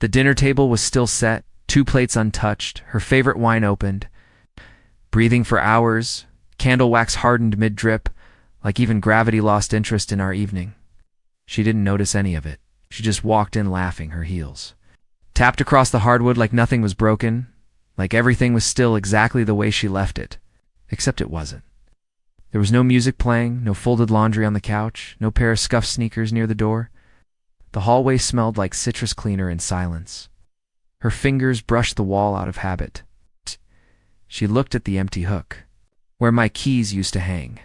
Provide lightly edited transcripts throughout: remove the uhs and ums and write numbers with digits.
The dinner table was still set, 2 plates untouched, her favorite wine opened. Breathing for hours, candle wax hardened mid-drip, like even gravity lost interest in our evening. She didn't notice any of it. She just walked in laughing her heels. Tapped across the hardwood like nothing was broken, like everything was still exactly the way she left it. Except it wasn't. There was no music playing, no folded laundry on the couch, no pair of scuffed sneakers near the door. The hallway smelled like citrus cleaner and silence. Her fingers brushed the wall out of habit. She looked at the empty hook, where my keys used to hang.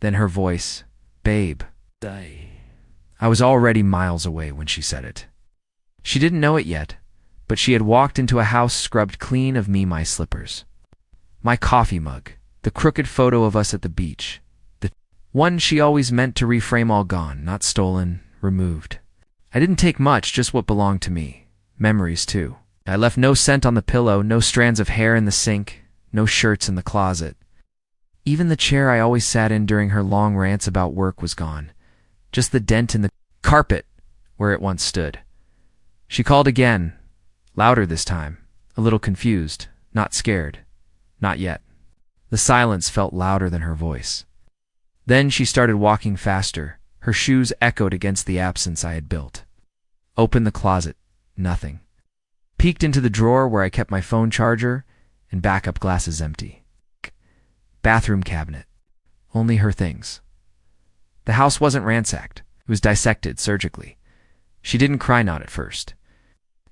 Then her voice, "Babe." I was already miles away when she said it. She didn't know it yet, but she had walked into a house scrubbed clean of me, my slippers. My coffee mug, the crooked photo of us at the beach, the one she always meant to reframe, all gone, not stolen, removed. I didn't take much, just what belonged to me. Memories, too. I left no scent on the pillow, no strands of hair in the sink, no shirts in the closet. Even the chair I always sat in during her long rants about work was gone. Just the dent in the carpet where it once stood. She called again, louder this time, a little confused, not scared. Not yet. The silence felt louder than her voice. Then she started walking faster. Her shoes echoed against the absence I had built. Opened the closet. Nothing. Peeked into the drawer where I kept my phone charger, and backup glasses empty. Bathroom cabinet. Only her things. The house wasn't ransacked. It was dissected surgically. She didn't cry, not at first.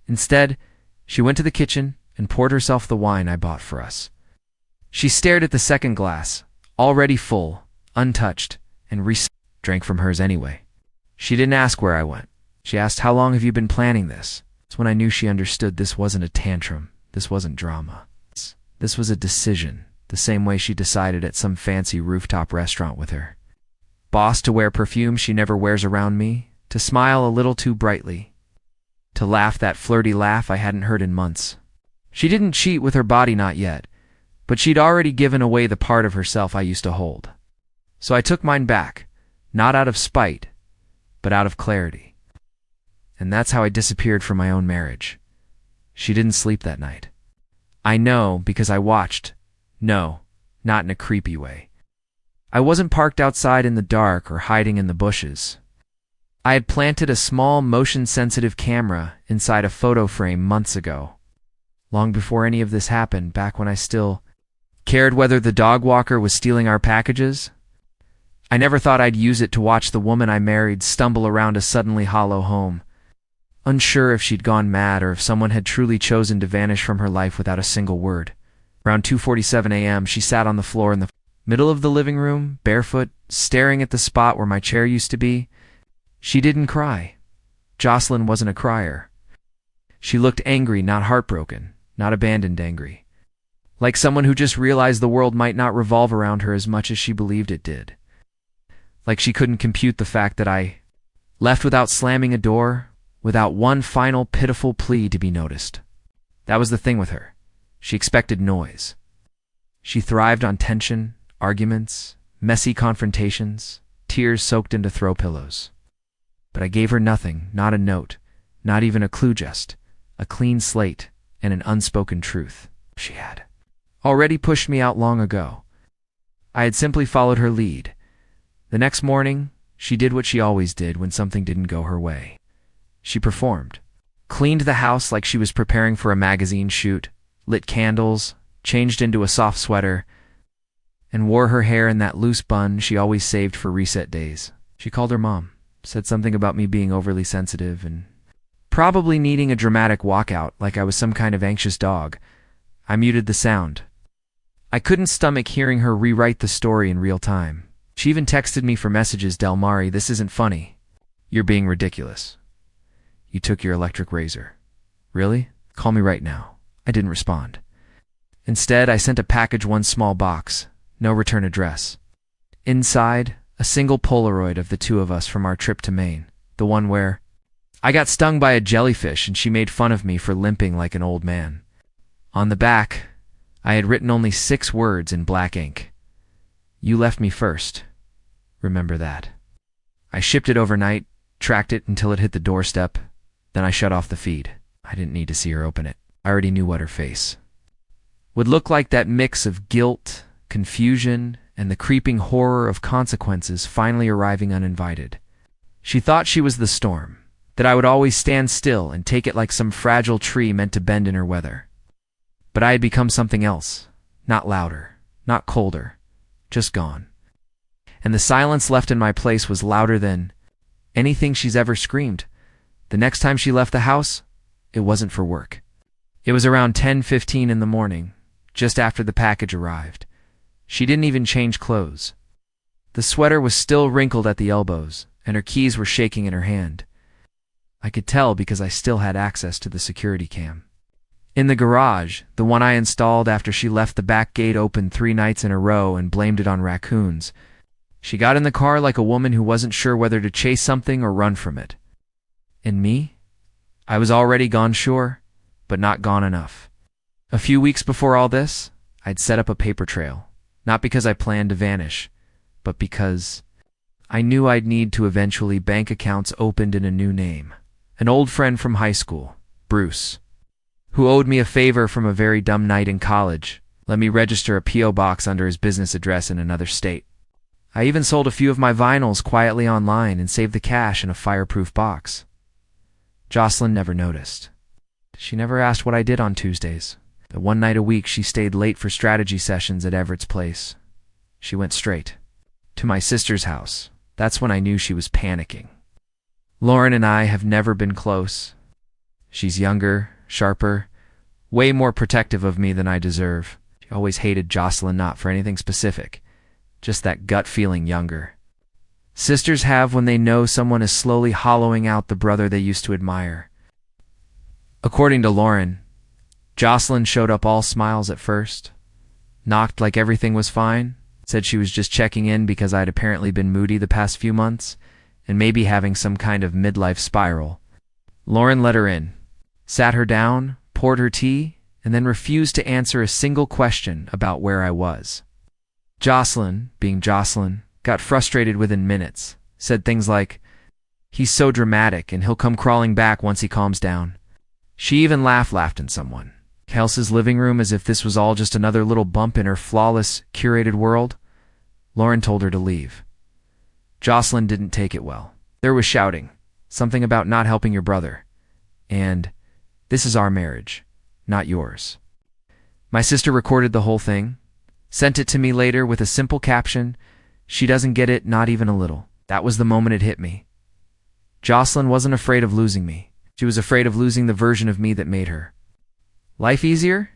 Instead, she went to the kitchen and poured herself the wine I bought for us. She stared at the second glass, already full, untouched, and drank from hers anyway. She didn't ask where I went. She asked, "How long have you been planning this?" It's when I knew she understood this wasn't a tantrum. This wasn't drama. This was a decision, the same way she decided at some fancy rooftop restaurant with her boss to wear perfume she never wears around me, to smile a little too brightly, to laugh that flirty laugh I hadn't heard in months. She didn't cheat with her body, not yet, but she'd already given away the part of herself I used to hold. So I took mine back, not out of spite, but out of clarity. And that's how I disappeared from my own marriage. She didn't sleep that night. I know because I watched. No, not in a creepy way. I wasn't parked outside in the dark or hiding in the bushes. I had planted a small motion-sensitive camera inside a photo frame months ago, long before any of this happened, back when I still cared whether the dog walker was stealing our packages. I never thought I'd use it to watch the woman I married stumble around a suddenly hollow home, unsure if she'd gone mad or if someone had truly chosen to vanish from her life without a single word. Around 2:47 a.m., she sat on the floor in the middle of the living room, barefoot, staring at the spot where my chair used to be. She didn't cry. Jocelyn wasn't a crier. She looked angry, not heartbroken, not abandoned angry. Like someone who just realized the world might not revolve around her as much as she believed it did. Like she couldn't compute the fact that I left without slamming a door, without one final pitiful plea to be noticed. That was the thing with her. She expected noise. She thrived on tension, arguments, messy confrontations, tears soaked into throw pillows. But I gave her nothing, not a note, not even a clue, just a clean slate and an unspoken truth. She had already pushed me out long ago. I had simply followed her lead. The next morning, she did what she always did when something didn't go her way. She performed. Cleaned the house like she was preparing for a magazine shoot, lit candles, changed into a soft sweater, and wore her hair in that loose bun she always saved for reset days. She called her mom, said something about me being overly sensitive and probably needing a dramatic walkout like I was some kind of anxious dog. I muted the sound. I couldn't stomach hearing her rewrite the story in real time. She even texted me for messages, "Del Mari, this isn't funny. You're being ridiculous. You took your electric razor. Really? Call me right now." I didn't respond. Instead, I sent a package, one small box, no return address. Inside, a single Polaroid of the two of us from our trip to Maine, the one where I got stung by a jellyfish and she made fun of me for limping like an old man. On the back, I had written only 6 words in black ink. "You left me first. Remember that." I shipped it overnight, tracked it until it hit the doorstep, then I shut off the feed. I didn't need to see her open it. I already knew what her face would look like, that mix of guilt, confusion, and the creeping horror of consequences finally arriving uninvited. She thought she was the storm, that I would always stand still and take it like some fragile tree meant to bend in her weather. But I had become something else, not louder, not colder, just gone. And the silence left in my place was louder than anything she's ever screamed. The next time she left the house, it wasn't for work. It was around 10:15 in the morning, just after the package arrived. She didn't even change clothes. The sweater was still wrinkled at the elbows, and her keys were shaking in her hand. I could tell because I still had access to the security cam. In the garage, the one I installed after she left the back gate open 3 nights in a row and blamed it on raccoons, she got in the car like a woman who wasn't sure whether to chase something or run from it. And me? I was already gone, sure, but not gone enough. A few weeks before all this, I'd set up a paper trail, not because I planned to vanish, but because I knew I'd need to eventually bank accounts opened in a new name. An old friend from high school, Bruce, who owed me a favor from a very dumb night in college, let me register a P.O. box under his business address in another state. I even sold a few of my vinyls quietly online and saved the cash in a fireproof box. Jocelyn never noticed. She never asked what I did on Tuesdays. The one night a week she stayed late for strategy sessions at Everett's place. She went straight to my sister's house. That's when I knew she was panicking. Lauren and I have never been close. She's younger, sharper, way more protective of me than I deserve. She always hated Jocelyn, not for anything specific, just that gut feeling younger. Sisters have when they know someone is slowly hollowing out the brother they used to admire. According to Lauren, Jocelyn showed up all smiles at first, knocked like everything was fine, said she was just checking in because I'd apparently been moody the past few months, and maybe having some kind of midlife spiral. Lauren let her in, sat her down, poured her tea, and then refused to answer a single question about where I was. Jocelyn, being Jocelyn, got frustrated within minutes, said things like, "He's so dramatic and he'll come crawling back once he calms down." She even laughed in someone else's living room as if this was all just another little bump in her flawless, curated world. Lauren told her to leave. Jocelyn didn't take it well. There was shouting, something about not helping your brother, and "This is our marriage, not yours." My sister recorded the whole thing, sent it to me later with a simple caption, "She doesn't get it, not even a little." That was the moment it hit me. Jocelyn wasn't afraid of losing me. She was afraid of losing the version of me that made her life easier?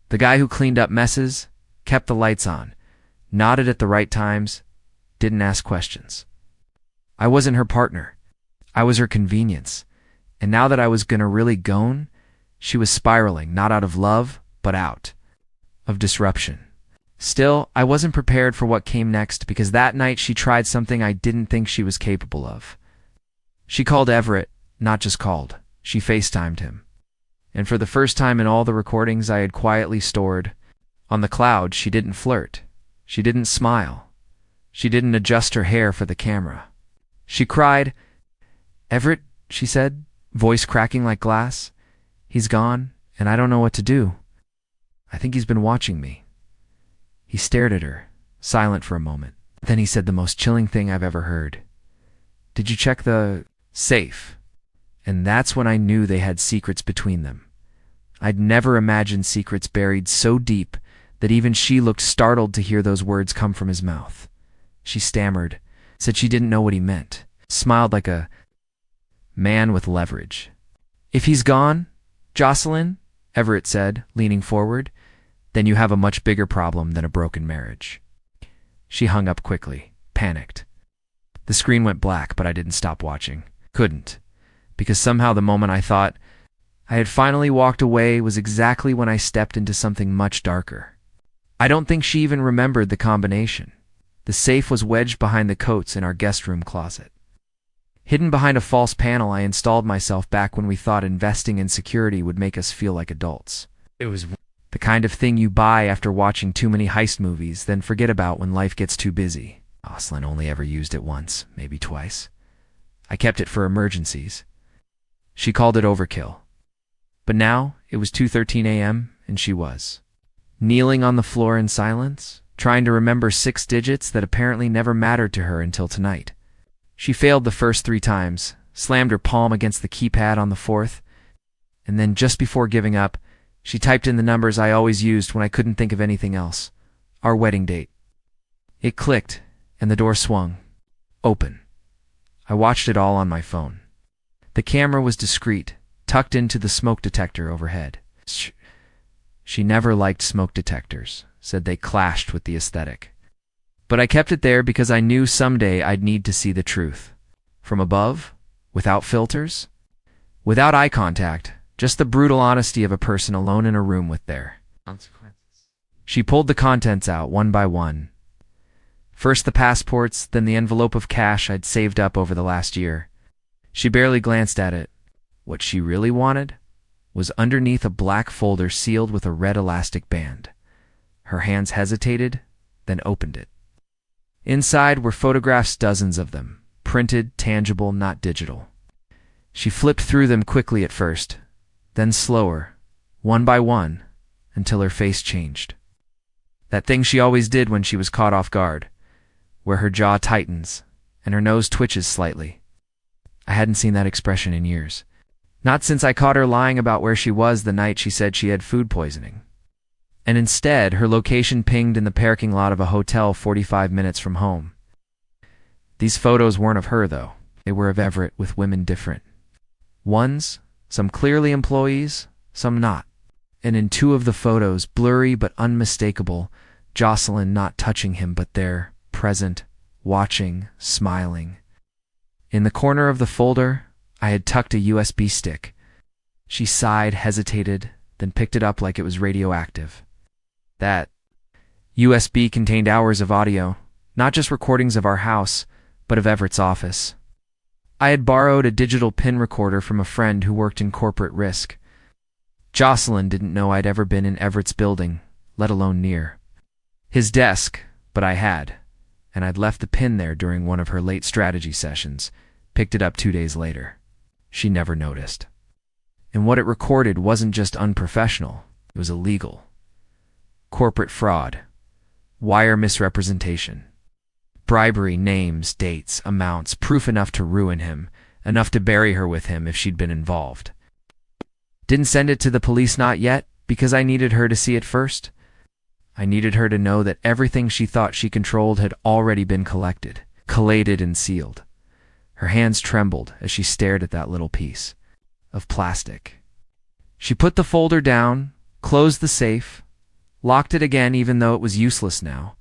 The guy who cleaned up messes, kept the lights on, nodded at the right times, didn't ask questions. I wasn't her partner. I was her convenience. And now that I was gonna really gone, she was spiraling, not out of love, but out of disruption. Still, I wasn't prepared for what came next because that night she tried something I didn't think she was capable of. She called Everett, not just called. She FaceTimed him. And for the first time in all the recordings I had quietly stored on the cloud, she didn't flirt. She didn't smile. She didn't adjust her hair for the camera. She cried, "Everett," she said, voice cracking like glass. "He's gone, and I don't know what to do. I think he's been watching me." He stared at her, silent for a moment. Then he said the most chilling thing I've ever heard. "Did you check the safe?" And that's when I knew they had secrets between them. I'd never imagined secrets buried so deep that even she looked startled to hear those words come from his mouth. She stammered, said she didn't know what he meant, smiled like a man with leverage. "If he's gone, Jocelyn," Everett said, leaning forward, "then you have a much bigger problem than a broken marriage." She hung up quickly, panicked. The screen went black, but I didn't stop watching. Couldn't. Because somehow the moment I thought I had finally walked away was exactly when I stepped into something much darker. I don't think she even remembered the combination. The safe was wedged behind the coats in our guest room closet. Hidden behind a false panel, I installed myself back when we thought investing in security would make us feel like adults. It was the kind of thing you buy after watching too many heist movies, then forget about when life gets too busy. Jocelyn only ever used it once, maybe twice. I kept it for emergencies. She called it overkill. But now it was 2:13 a.m. and she was kneeling on the floor in silence, trying to remember 6 digits that apparently never mattered to her until tonight. She failed the first 3 times, slammed her palm against the keypad on the 4th, and then just before giving up, she typed in the numbers I always used when I couldn't think of anything else. Our wedding date. It clicked, and the door swung open. I watched it all on my phone. The camera was discreet, tucked into the smoke detector overhead. She never liked smoke detectors, said they clashed with the aesthetic. But I kept it there because I knew someday I'd need to see the truth. From above, without filters, without eye contact, just the brutal honesty of a person alone in a room with their consequences. She pulled the contents out one by one. First the passports, then the envelope of cash I'd saved up over the last year. She barely glanced at it. What she really wanted was underneath a black folder sealed with a red elastic band. Her hands hesitated, then opened it. Inside were photographs, dozens of them, printed, tangible, not digital. She flipped through them quickly at first, then slower, one by one, until her face changed. That thing she always did when she was caught off guard, where her jaw tightens and her nose twitches slightly. I hadn't seen that expression in years. Not since I caught her lying about where she was the night she said she had food poisoning. And instead, her location pinged in the parking lot of a hotel 45 minutes from home. These photos weren't of her, though. They were of Everett with women different. Ones, some clearly employees, some not. And in 2 of the photos, blurry but unmistakable, Jocelyn not touching him but there, present, watching, smiling. In the corner of the folder, I had tucked a USB stick. She sighed, hesitated, then picked it up like it was radioactive. That USB contained hours of audio, not just recordings of our house, but of Everett's office. I had borrowed a digital pin recorder from a friend who worked in corporate risk. Jocelyn didn't know I'd ever been in Everett's building, let alone near his desk, but I had, and I'd left the pin there during one of her late strategy sessions, picked it up 2 days later. She never noticed. And what it recorded wasn't just unprofessional, it was illegal. Corporate fraud, wire misrepresentation, bribery, names, dates, amounts, proof enough to ruin him, enough to bury her with him if she'd been involved. Didn't send it to the police, not yet, because I needed her to see it first. I needed her to know that everything she thought she controlled had already been collected, collated and sealed. Her hands trembled as she stared at that little piece of plastic. She put the folder down, closed the safe, locked it again even though it was useless now,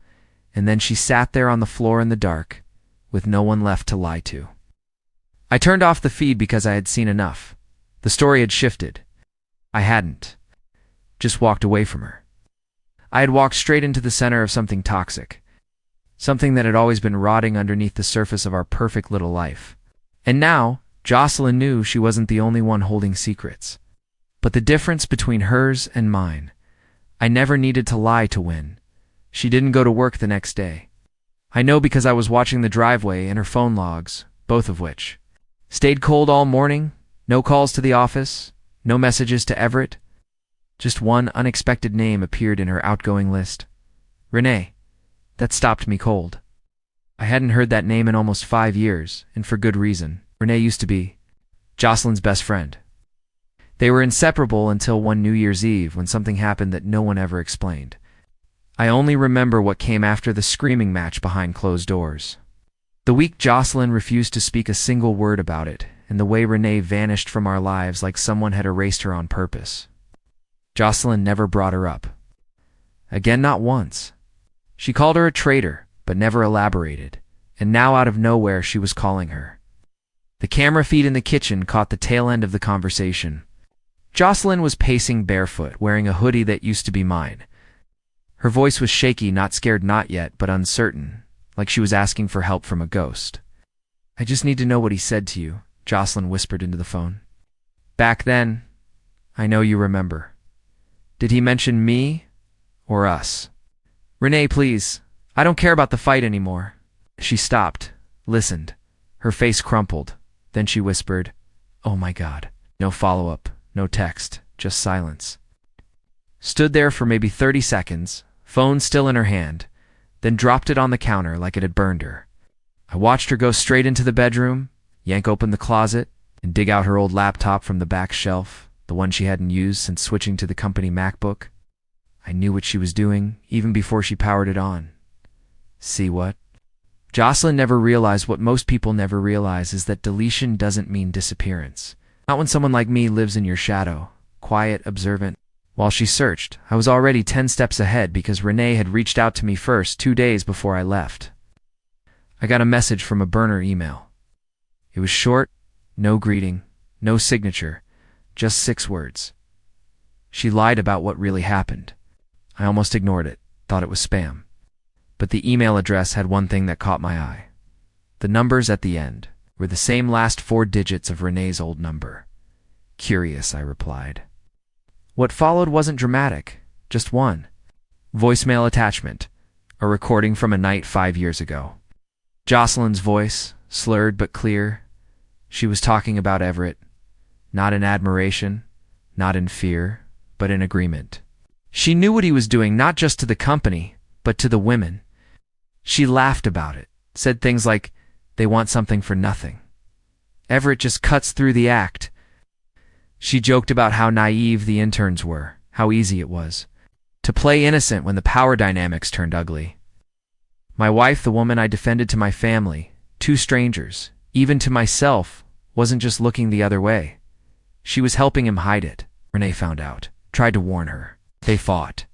and then she sat there on the floor in the dark, with no one left to lie to. I turned off the feed because I had seen enough. The story had shifted. I hadn't. Just walked away from her. I had walked straight into the center of something toxic. Something that had always been rotting underneath the surface of our perfect little life. And now, Jocelyn knew she wasn't the only one holding secrets. But the difference between hers and mine, I never needed to lie to win. She didn't go to work the next day. I know because I was watching the driveway and her phone logs, both of which stayed cold all morning, no calls to the office, no messages to Everett. Just one unexpected name appeared in her outgoing list. Renee. That stopped me cold. I hadn't heard that name in almost 5 years, and for good reason. Renee used to be Jocelyn's best friend. They were inseparable until one New Year's Eve when something happened that no one ever explained. I only remember what came after the screaming match behind closed doors. The week Jocelyn refused to speak a single word about it, and the way Renee vanished from our lives like someone had erased her on purpose. Jocelyn never brought her up. Again, not once. She called her a traitor, but never elaborated, and now out of nowhere she was calling her. The camera feed in the kitchen caught the tail end of the conversation. Jocelyn was pacing barefoot, wearing a hoodie that used to be mine. Her voice was shaky, not scared, not yet, but uncertain, like she was asking for help from a ghost. "I just need to know what he said to you," Jocelyn whispered into the phone. "Back then, I know you remember. Did he mention me or us?" "Renee, please. I don't care about the fight anymore." She stopped, listened. Her face crumpled. Then she whispered, "Oh my God." No follow-up, no text, just silence. Stood there for maybe 30 seconds, phone still in her hand, then dropped it on the counter like it had burned her. I watched her go straight into the bedroom, yank open the closet, and dig out her old laptop from the back shelf, the one she hadn't used since switching to the company MacBook. I knew what she was doing, even before she powered it on. See what? Jocelyn never realized what most people never realize is that deletion doesn't mean disappearance. Not when someone like me lives in your shadow, quiet, observant. While she searched, I was already 10 steps ahead because Renee had reached out to me first 2 days before I left. I got a message from a burner email. It was short, no greeting, no signature, just 6 words. She lied about what really happened. I almost ignored it, thought it was spam. But the email address had one thing that caught my eye. The numbers at the end were the same last 4 digits of Renee's old number. Curious, I replied. What followed wasn't dramatic, just one. Voicemail attachment, a recording from a night 5 years ago. Jocelyn's voice, slurred but clear. She was talking about Everett, not in admiration, not in fear, but in agreement. She knew what he was doing not just to the company, but to the women. She laughed about it, said things like, they want something for nothing. Everett just cuts through the act. She joked about how naive the interns were, how easy it was to play innocent when the power dynamics turned ugly. My wife, the woman I defended to my family, 2 strangers, even to myself, wasn't just looking the other way. She was helping him hide it. Renee found out, tried to warn her. They fought.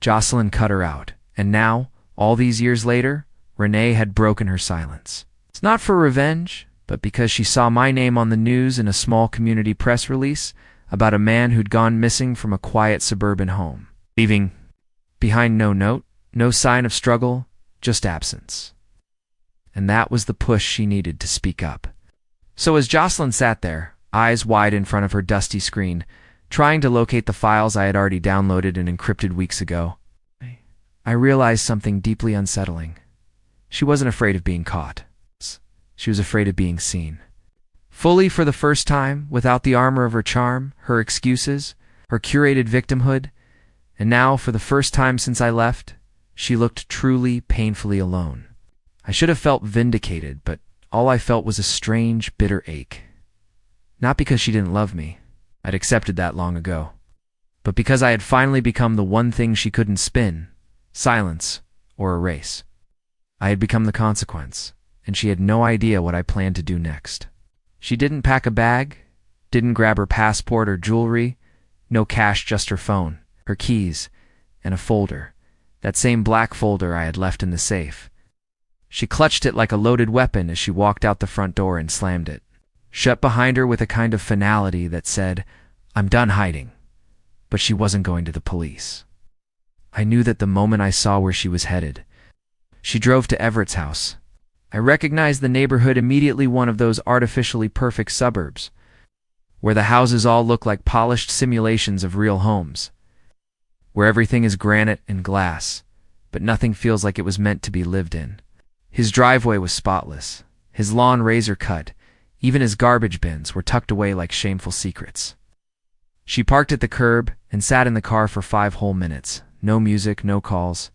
Jocelyn cut her out, and now, all these years later, Renee had broken her silence. It's not for revenge, but because she saw my name on the news in a small community press release about a man who'd gone missing from a quiet suburban home, leaving behind no note, no sign of struggle, just absence. And that was the push she needed to speak up. So as Jocelyn sat there, eyes wide in front of her dusty screen, trying to locate the files I had already downloaded and encrypted weeks ago, I realized something deeply unsettling. She wasn't afraid of being caught. She was afraid of being seen. Fully for the first time, without the armor of her charm, her excuses, her curated victimhood, and now, for the first time since I left, she looked truly, painfully alone. I should have felt vindicated, but all I felt was a strange, bitter ache. Not because she didn't love me. I'd accepted that long ago. But because I had finally become the one thing she couldn't spin, silence or erase. I had become the consequence, and she had no idea what I planned to do next. She didn't pack a bag, didn't grab her passport or jewelry, no cash, just her phone, her keys, and a folder, that same black folder I had left in the safe. She clutched it like a loaded weapon as she walked out the front door and slammed it, shut behind her with a kind of finality that said, I'm done hiding. But she wasn't going to the police. I knew that the moment I saw where she was headed. She drove to Everett's house. I recognized the neighborhood immediately, one of those artificially perfect suburbs, where the houses all look like polished simulations of real homes, where everything is granite and glass, but nothing feels like it was meant to be lived in. His driveway was spotless, his lawn razor cut, even his garbage bins were tucked away like shameful secrets. She parked at the curb and sat in the car for 5 whole minutes. No music, no calls,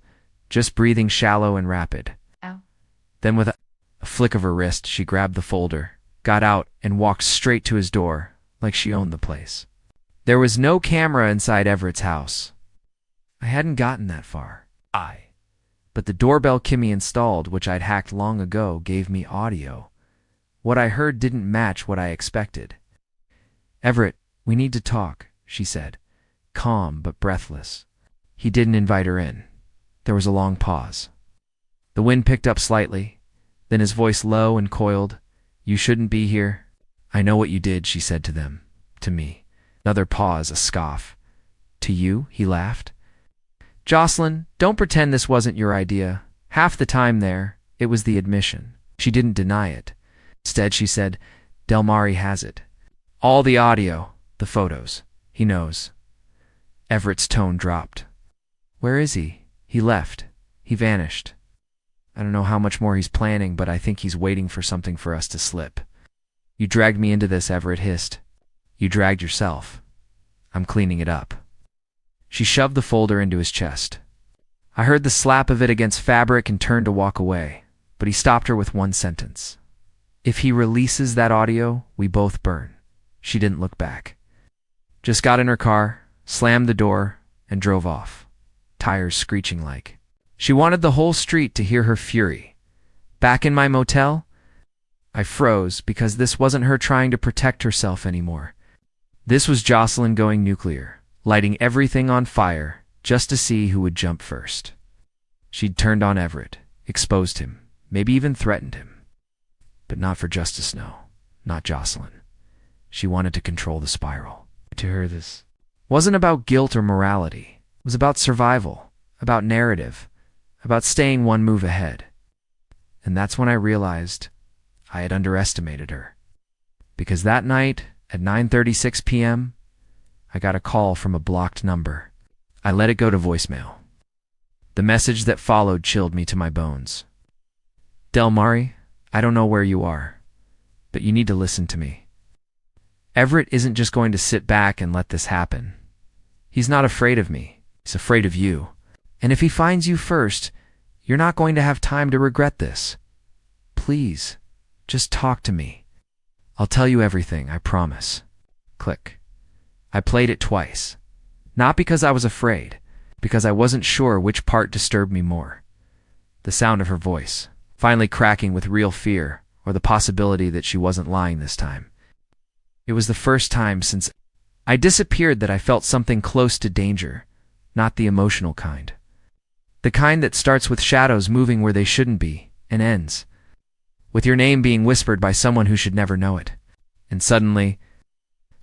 just breathing shallow and rapid. Ow. Then with a flick of her wrist, she grabbed the folder, got out, and walked straight to his door, like she owned the place. There was no camera inside Everett's house. I hadn't gotten that far. But the doorbell Kimmy installed, which I'd hacked long ago, gave me audio. What I heard didn't match what I expected. Everett, we need to talk, she said, calm but breathless. He didn't invite her in. There was a long pause. The wind picked up slightly, then his voice low and coiled. You shouldn't be here. I know what you did, she said to them, to me. Another pause, a scoff. To you? He laughed. Jocelyn, don't pretend this wasn't your idea. Half the time there, it was the admission. She didn't deny it. Instead, she said, Del Mari has it. All the audio, the photos. He knows. Everett's tone dropped. Where is he? He left. He vanished. I don't know how much more he's planning, but I think he's waiting for something for us to slip. You dragged me into this, Everett hissed. You dragged yourself. I'm cleaning it up. She shoved the folder into his chest. I heard the slap of it against fabric and turned to walk away, but he stopped her with one sentence. If he releases that audio, we both burn. She didn't look back. Just got in her car, slammed the door, and drove off, tires screeching like. She wanted the whole street to hear her fury. Back in my motel, I froze because this wasn't her trying to protect herself anymore. This was Jocelyn going nuclear, lighting everything on fire just to see who would jump first. She'd turned on Everett, exposed him, maybe even threatened him. But not for Justice Snow, not Jocelyn. She wanted to control the spiral. To her, this wasn't about guilt or morality. It was about survival, about narrative, about staying one move ahead. And that's when I realized I had underestimated her. Because that night, at 9:36 p.m., I got a call from a blocked number. I let it go to voicemail. The message that followed chilled me to my bones. Del Mari, I don't know where you are, but you need to listen to me. Everett isn't just going to sit back and let this happen. He's not afraid of me. He's afraid of you. And if he finds you first, you're not going to have time to regret this. Please, just talk to me. I'll tell you everything, I promise. Click. I played it twice. Not because I was afraid, because I wasn't sure which part disturbed me more. The sound of her voice, finally cracking with real fear, or the possibility that she wasn't lying this time. It was the first time since I disappeared that I felt something close to danger, not the emotional kind. The kind that starts with shadows moving where they shouldn't be, and ends with your name being whispered by someone who should never know it. And suddenly,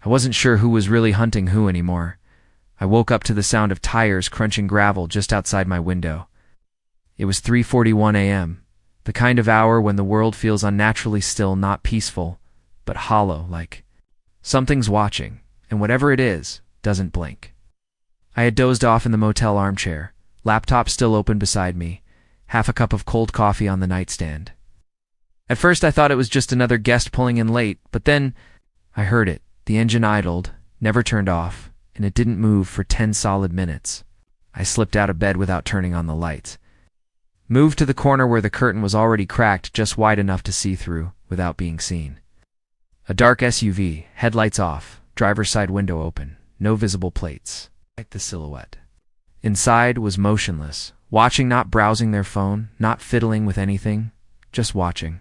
I wasn't sure who was really hunting who anymore. I woke up to the sound of tires crunching gravel just outside my window. It was 3:41 a.m., the kind of hour when the world feels unnaturally still, not peaceful, but hollow, like something's watching, and whatever it is, doesn't blink. I had dozed off in the motel armchair, laptop still open beside me, half a cup of cold coffee on the nightstand. At first I thought it was just another guest pulling in late, but then I heard it. The engine idled, never turned off, and it didn't move for 10 solid minutes. I slipped out of bed without turning on the lights. Moved to the corner where the curtain was already cracked just wide enough to see through, without being seen. A dark SUV, headlights off, driver's side window open, no visible plates. Like the silhouette. Inside was motionless, watching, not browsing their phone, not fiddling with anything, just watching.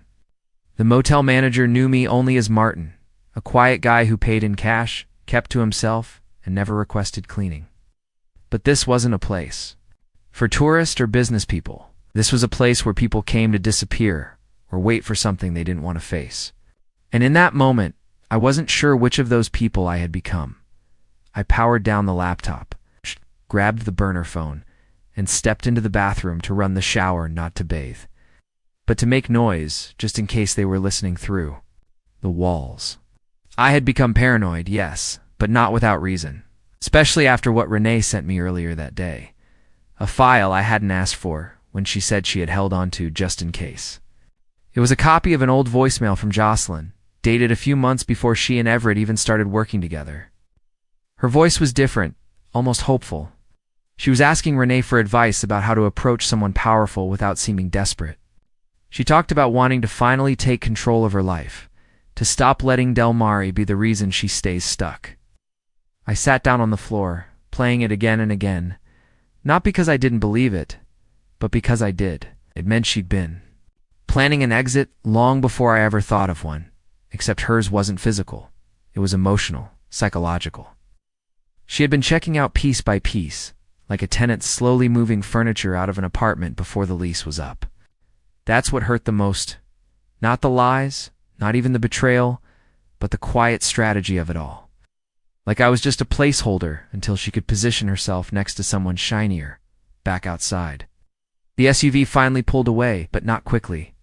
The motel manager knew me only as Martin, a quiet guy who paid in cash, kept to himself, and never requested cleaning. But this wasn't a place for tourists or business people. This was a place where people came to disappear or wait for something they didn't want to face. And in that moment, I wasn't sure which of those people I had become. I powered down the laptop, grabbed the burner phone, and stepped into the bathroom to run the shower, not to bathe, but to make noise, just in case they were listening through. The walls. I had become paranoid, yes, but not without reason, especially after what Renee sent me earlier that day. A file I hadn't asked for when she said she had held on to just in case. It was a copy of an old voicemail from Jocelyn, dated a few months before she and Everett even started working together. Her voice was different, almost hopeful. She was asking Renee for advice about how to approach someone powerful without seeming desperate. She talked about wanting to finally take control of her life, to stop letting Del Mari be the reason she stays stuck. I sat down on the floor, playing it again and again, not because I didn't believe it, but because I did. It meant she'd been planning an exit long before I ever thought of one, except hers wasn't physical. It was emotional, psychological. She had been checking out piece by piece, like a tenant slowly moving furniture out of an apartment before the lease was up. That's what hurt the most. Not the lies, not even the betrayal, but the quiet strategy of it all. Like I was just a placeholder until she could position herself next to someone shinier, back outside. The SUV finally pulled away, but not quickly.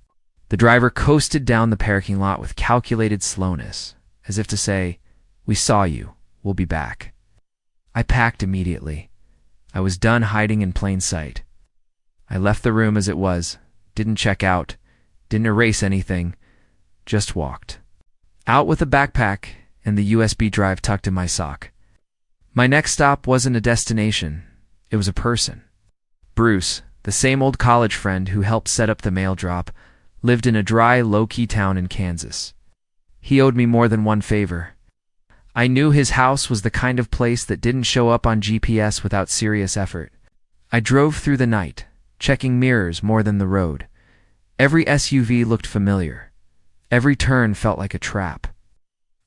The driver coasted down the parking lot with calculated slowness, as if to say, "We saw you, we'll be back." I packed immediately. I was done hiding in plain sight. I left the room as it was, didn't check out, didn't erase anything, just walked. Out with a backpack and the USB drive tucked in my sock. My next stop wasn't a destination. It was a person. Bruce, the same old college friend who helped set up the mail drop, lived in a dry, low-key town in Kansas. He owed me more than one favor. I knew his house was the kind of place that didn't show up on GPS without serious effort. I drove through the night, checking mirrors more than the road. Every SUV looked familiar. Every turn felt like a trap.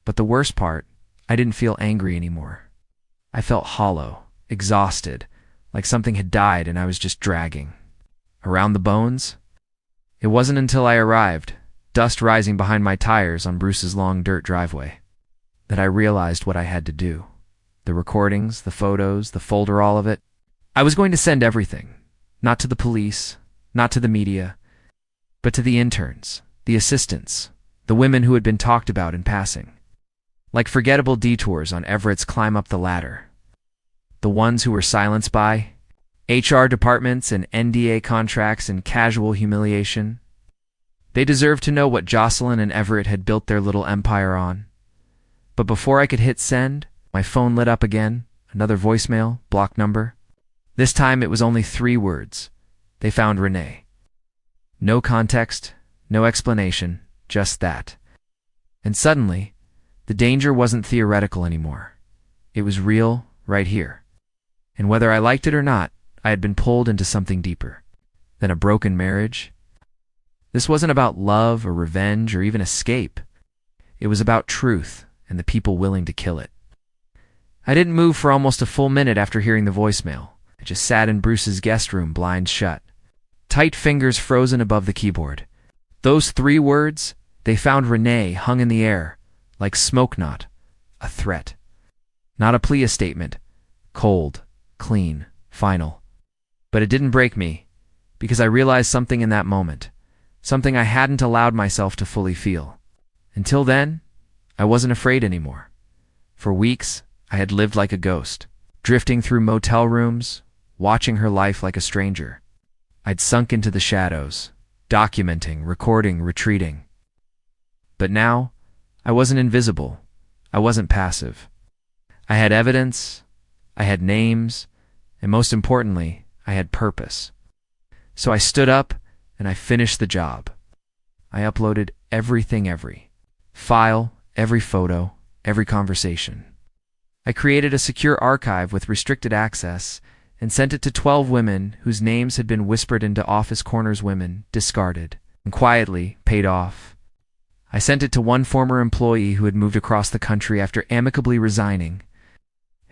But the worst part, I didn't feel angry anymore. I felt hollow, exhausted, like something had died and I was just dragging. Around the bones? It wasn't until I arrived, dust rising behind my tires on Bruce's long dirt driveway, that I realized what I had to do. The recordings, the photos, the folder, all of it. I was going to send everything, not to the police, not to the media, but to the interns, the assistants, the women who had been talked about in passing. Like forgettable detours on Everett's climb up the ladder. The ones who were silenced by HR departments and NDA contracts and casual humiliation. They deserved to know what Jocelyn and Everett had built their little empire on. But before I could hit send, my phone lit up again, another voicemail, blocked number. This time it was only 3 words. They found Renee. No context, no explanation, just that. And suddenly, the danger wasn't theoretical anymore. It was real, right here. And whether I liked it or not, I had been pulled into something deeper than a broken marriage. This wasn't about love or revenge or even escape. It was about truth and the people willing to kill it. I didn't move for almost a full minute after hearing the voicemail. I just sat in Bruce's guest room, blinds shut, tight fingers frozen above the keyboard. Those 3 words, they found Renee, hung in the air, like smoke knot, a threat. Not a plea statement, cold, clean, final. But it didn't break me, because I realized something in that moment, something I hadn't allowed myself to fully feel. Until then, I wasn't afraid anymore. For weeks, I had lived like a ghost, drifting through motel rooms, watching her life like a stranger. I'd sunk into the shadows, documenting, recording, retreating. But now, I wasn't invisible. I wasn't passive. I had evidence, I had names, and most importantly, I had purpose. So I stood up and I finished the job. I uploaded everything, every file, every photo, every conversation. I created a secure archive with restricted access and sent it to 12 women whose names had been whispered into office corners, women discarded and quietly paid off. I sent it to one former employee who had moved across the country after amicably resigning,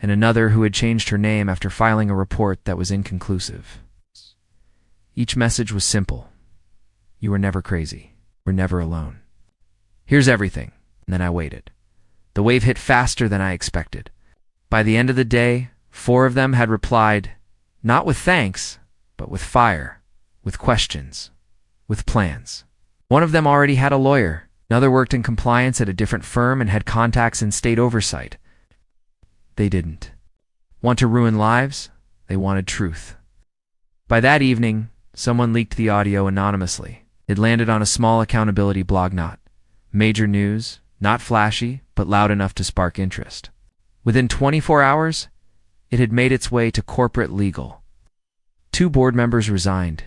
and another who had changed her name after filing a report that was inconclusive. Each message was simple. You were never crazy. We're never alone. Here's everything. And then I waited. The wave hit faster than I expected. By the end of the day, 4 of them had replied, not with thanks, but with fire, with questions, with plans. One of them already had a lawyer. Another worked in compliance at a different firm and had contacts in state oversight. They didn't want to ruin lives. They wanted truth. By that evening, someone leaked the audio anonymously. It landed on a small accountability blog, not major news, not flashy, but loud enough to spark interest. Within 24 hours, it had made its way to corporate legal. 2 board members resigned.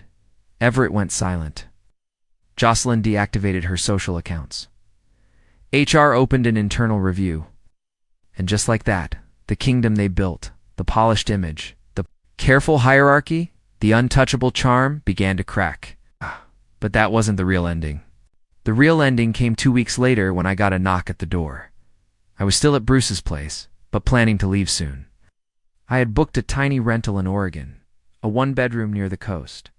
Everett went silent. Jocelyn deactivated her social accounts. HR opened an internal review. And just like that, the kingdom they built, the polished image, the careful hierarchy, the untouchable charm began to crack. But that wasn't the real ending. The real ending came 2 weeks later when I got a knock at the door. I was still at Bruce's place, but planning to leave soon. I had booked a tiny rental in Oregon, a 1-bedroom near the coast.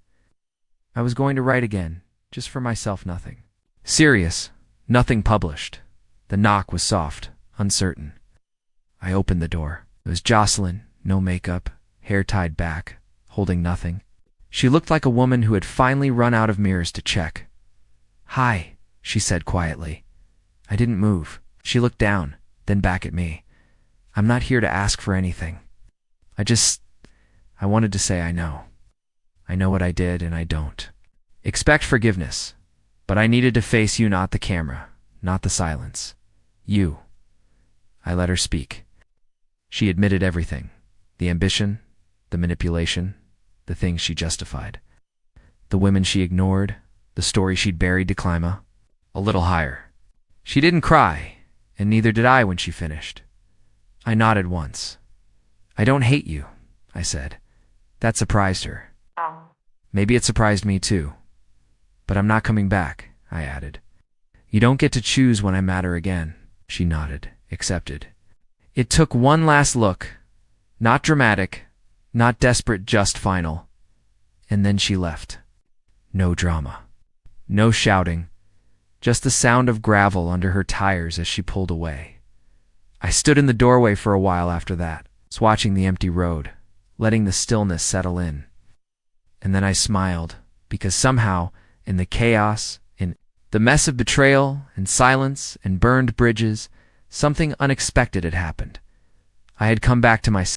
I was going to write again, just for myself, nothing serious, nothing published. The knock was soft, uncertain. I opened the door. It was Jocelyn, no makeup, hair tied back, holding nothing. She looked like a woman who had finally run out of mirrors to check. "Hi," she said quietly. I didn't move. She looked down, then back at me. "I'm not here to ask for anything. I wanted to say I know. I know what I did and I don't. Expect forgiveness, but I needed to face you, not the camera, not the silence. You." I let her speak. She admitted everything. The ambition, the manipulation, the things she justified. The women she ignored, the story she'd buried to climb a little higher. She didn't cry, and neither did I when she finished. I nodded once. "I don't hate you," I said. That surprised her. Maybe it surprised me too. "But I'm not coming back," I added. "You don't get to choose when I matter again." She nodded, accepted. It took one last look, not dramatic, not desperate, just final. And then she left. No drama. No shouting. Just the sound of gravel under her tires as she pulled away. I stood in the doorway for a while after that, watching the empty road, letting the stillness settle in. And then I smiled, because somehow, in the chaos, in the mess of betrayal and silence and burned bridges, something unexpected had happened. I had come back to myself.